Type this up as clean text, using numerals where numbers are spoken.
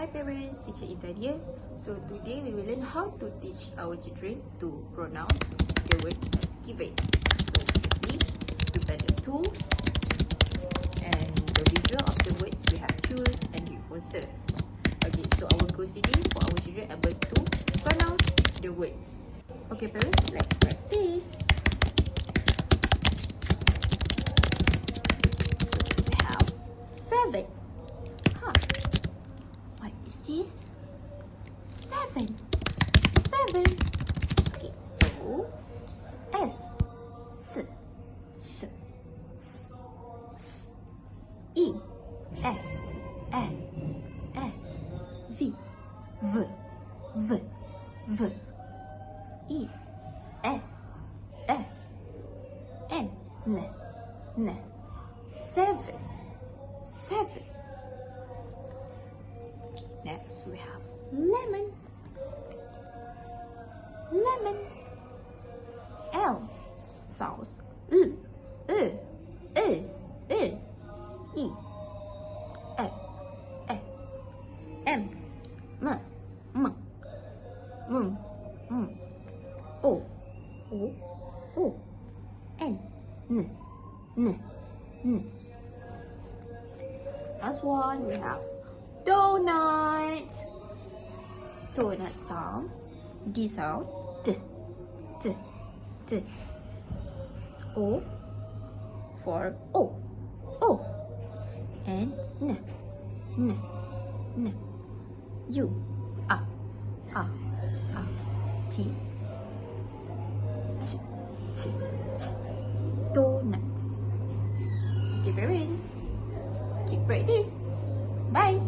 Hi parents, teacher Intan here. So today we will learn how to teach our children to pronounce the word as given. So firstly, prepare the tools and the visual of the words we have choose and reversal. Okay, so our goals today for our children able to pronounce the words. Okay parents, let's practice. First we have 7. What is this? 7. 7. Okay, so S, S, S, S, S, E, E, V, V, V, V, E, N, N, 7, 7. Next we have lemon. Lemon. L sounds E, E, M, O, N. Last one we have donut. Donut sound. D sound. D. O for O. And N. U. A. T. Ch. Donuts. Okay, parents. Keep practice. Bye.